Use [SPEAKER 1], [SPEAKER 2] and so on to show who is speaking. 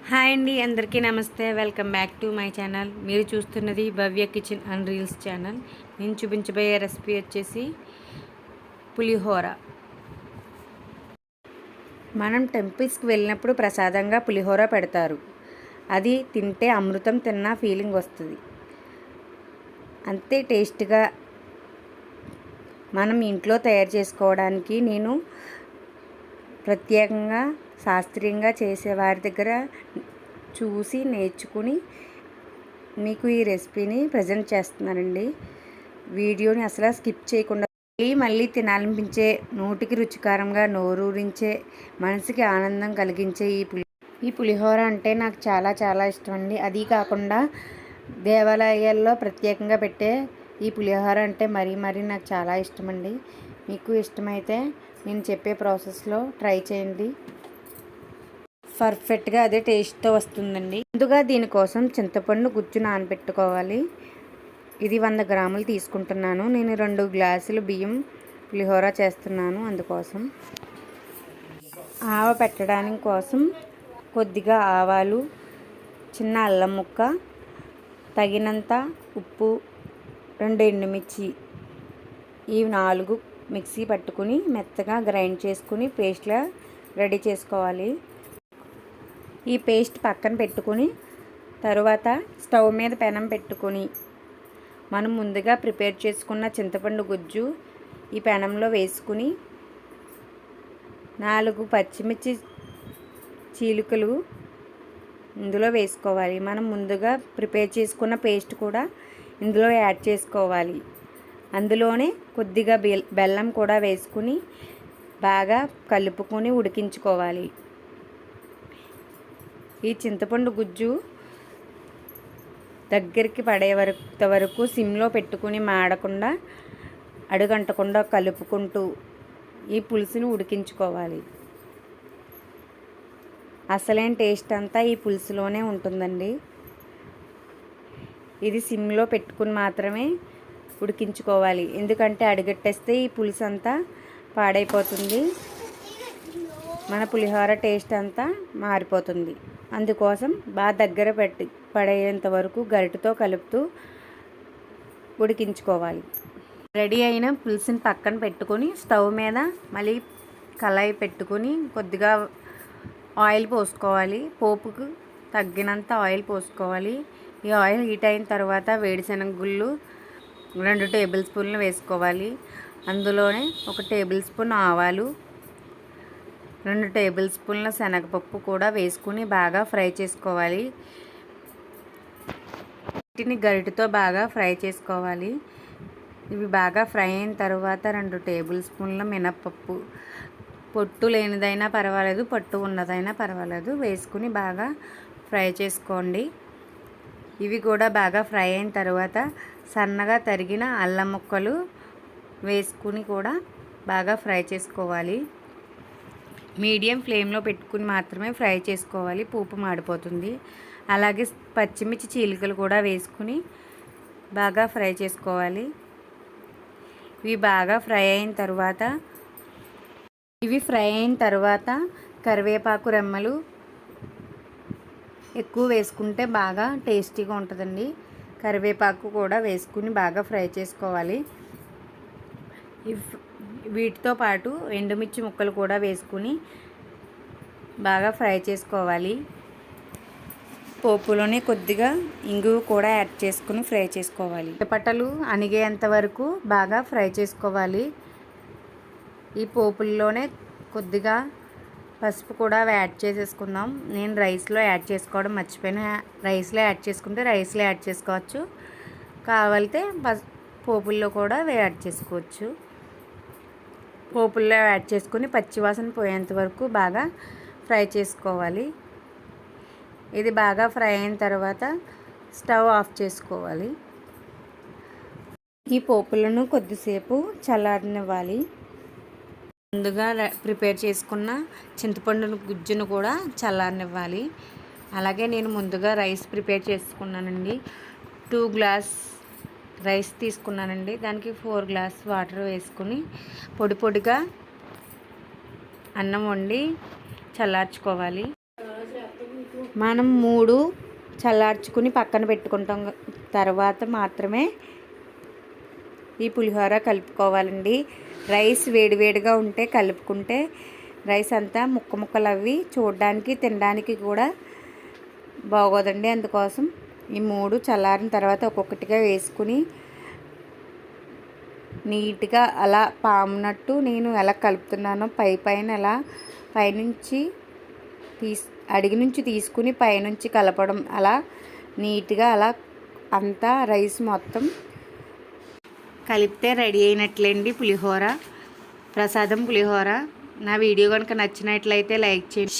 [SPEAKER 1] Hi అండి, అందరికీ నమస్తే. Welcome back to my channel. మీరు చూస్తున్నది భవ్య కిచెన్ అండ్ రీల్స్ ఛానల్. నేను చూపించబోయే రెసిపీ వచ్చేసి పులిహోర. మనం టెంపుల్స్కి వెళ్ళినప్పుడు ప్రసాదంగా పులిహోర పెడతారు. అది తింటే అమృతం తిన్న ఫీలింగ్ వస్తుంది. అంతే టేస్ట్గా మనం ఇంట్లో తయారు చేసుకోవడానికి నేను ప్రత్యేకంగా శాస్త్రీయంగా చేసేవారి దగ్గర చూసి నేర్చుకుని మీకు ఈ రెసిపీని ప్రజెంట్ చేస్తున్నానండి. వీడియోని అసలు స్కిప్ చేయకుండా మళ్ళీ తినాలనిపించే, నోటికి రుచికరంగా నోరూరించే, మనసుకి ఆనందం కలిగించే ఈ పులిహోర అంటే నాకు చాలా చాలా ఇష్టం అండి. అది కాకుండా దేవాలయాల్లో ప్రత్యేకంగా పెట్టే ఈ పులిహోర అంటే మరీ నాకు చాలా ఇష్టం అండి. మీకు ఇష్టమైతే నేను చెప్పే ప్రాసెస్లో ట్రై చేయండి. పర్ఫెక్ట్గా అదే టేస్ట్తో వస్తుందండి. ముందుగా దీనికోసం చింతపండు గుజ్జు నానబెట్టుకోవాలి. ఇది 100 గ్రాములు తీసుకుంటున్నాను. నేను 2 గ్లాసులు బియ్యం పులిహోర చేస్తున్నాను. అందుకోసం ఆవ పెట్టడానికి కోసం కొద్దిగా ఆవాలు, చిన్న అల్లం ముక్క, తగినంత ఉప్పు, 2 ఎండుమిర్చి, ఈ 4 మిక్సీ పట్టుకుని మెత్తగా గ్రైండ్ చేసుకుని పేస్ట్లా రెడీ చేసుకోవాలి. ఈ పేస్ట్ పక్కన పెట్టుకుని తరువాత స్టవ్ మీద పెనం పెట్టుకొని మనం ముందుగా ప్రిపేర్ చేసుకున్న చింతపండు గుజ్జు ఈ పెనంలో వేసుకుని 4 పచ్చిమిర్చి చీలికలు ఇందులో వేసుకోవాలి. మనం ముందుగా ప్రిపేర్ చేసుకున్న పేస్ట్ కూడా ఇందులో యాడ్ చేసుకోవాలి. అందులోనే కొద్దిగా బెల్లం కూడా వేసుకుని బాగా కలుపుకొని ఉడికించుకోవాలి. ఈ చింతపండు గుజ్జు దగ్గరికి పడే వరకు సిమ్లో పెట్టుకుని మాడకుండా, అడుగంటకుండా కలుపుకుంటూ ఈ పులుసుని ఉడికించుకోవాలి. అసలైన టేస్ట్ అంతా ఈ పులుసులోనే ఉంటుందండి. ఇది సిమ్లో పెట్టుకుని మాత్రమే ఉడికించుకోవాలి. ఎందుకంటే అడుగట్టేస్తే ఈ పులుసు అంతా పాడైపోతుంది, మన పులిహోర టేస్ట్ అంతా మారిపోతుంది. అందుకోసం బాగా దగ్గర పడేంత వరకు గరిటెతో కలుపుతూ ఉడికించుకోవాలి. రెడీ అయిన పులుసుని పక్కన పెట్టుకొని స్టవ్ మీద మళ్ళీ కళాయి పెట్టుకొని కొద్దిగా ఆయిల్ పోసుకోవాలి. పోపుకు తగ్గినంత ఆయిల్ పోసుకోవాలి. ఈ ఆయిల్ హీట్ అయిన తర్వాత వేరుశనగ గుళ్ళు 2 టేబుల్ స్పూన్లు వేసుకోవాలి. అందులోనే 1 టేబుల్ స్పూన్ ఆవాలు, 2 టేబుల్ స్పూన్ల శనగపప్పు కూడా వేసుకుని బాగా ఫ్రై చేసుకోవాలి. వీటిని గరిటెతో బాగా ఫ్రై చేసుకోవాలి. ఇవి బాగా ఫ్రై అయిన తర్వాత 2 టేబుల్ స్పూన్ల మినప్పప్పు, పొట్టు లేనిదైనా పర్వాలేదు, పొట్టు ఉన్నదైనా పర్వాలేదు, వేసుకుని బాగా ఫ్రై చేసుకోండి. ఇవి కూడా బాగా ఫ్రై అయిన తర్వాత సన్నగా తరిగిన అల్లం ముక్కలు వేసుకుని కూడా బాగా ఫ్రై చేసుకోవాలి. మీడియం ఫ్లేమ్లో పెట్టుకుని మాత్రమే ఫ్రై చేసుకోవాలి, పోపు మాడిపోతుంది. అలాగే పచ్చిమిర్చి చీలికలు కూడా వేసుకుని బాగా ఫ్రై చేసుకోవాలి. ఇవి బాగా ఫ్రై అయిన తర్వాత కరివేపాకు రెమ్మలు ఎక్కువ వేసుకుంటే బాగా టేస్టీగా ఉంటుందండి. కరివేపాకు కూడా వేసుకుని బాగా ఫ్రై చేసుకోవాలి. వీటితో పాటు ఎండుమిర్చి ముక్కలు కూడా వేసుకుని బాగా ఫ్రై చేసుకోవాలి. పోపులోనే కొద్దిగా ఇంగువ కూడా యాడ్ చేసుకుని ఫ్రై చేసుకోవాలి. చిటపటలు అణిగేంత వరకు బాగా ఫ్రై చేసుకోవాలి. ఈ పోపుల్లోనే కొద్దిగా పసుపు కూడా యాడ్ చేసేసుకుందాం. నేను రైస్లో యాడ్ చేసుకోవడం మర్చిపోయిన, రైస్లో యాడ్ చేసుకుంటే రైస్లో యాడ్ చేసుకోవచ్చు, కావాలితే పోపుల్లో కూడా యాడ్ చేసుకోవచ్చు. పోపుల్లో యాడ్ చేసుకుని పచ్చివాసన పోయేంత వరకు బాగా ఫ్రై చేసుకోవాలి. ఇది బాగా ఫ్రై అయిన తర్వాత స్టవ్ ఆఫ్ చేసుకోవాలి. ఈ పోపులను కొద్దిసేపు చల్లారనివ్వాలి. ముందుగా ప్రిపేర్ చేసుకున్న చింతపండు గుజ్జును కూడా చల్లారనివ్వాలి. అలాగే నేను ముందుగా రైస్ ప్రిపేర్ చేసుకున్నానండి. 2 గ్లాస్ రైస్ తీసుకున్నానండి. దానికి 4 గ్లాస్ వాటర్ వేసుకుని పొడిగా అన్నం వండి చల్లార్చుకోవాలి. మనం 3 చల్లార్చుకుని పక్కన పెట్టుకుంటాం. తర్వాత మాత్రమే ఈ పులిహోర కలుపుకోవాలండి. రైస్ వేడివేడిగా ఉంటే కలుపుకుంటే రైస్ అంతా ముక్కలు అవి చూడడానికి తినడానికి కూడా బాగోదండి. అందుకోసం ఈ 3 చల్లారిన తర్వాత ఒక్కొక్కటిగా వేసుకుని నీట్గా అలా పామునట్టు నేను ఎలా కలుపుతున్నానో పైన ఎలా పైనుంచి అడిగి నుంచి తీసుకుని పైనుంచి కలపడం, అలా నీట్గా అలా అంతా రైస్ మొత్తం కలిపితే రెడీ అయినట్లేండి పులిహోర, ప్రసాదం పులిహోర. నా వీడియో కనుక నచ్చినట్లయితే లైక్ చేయండి.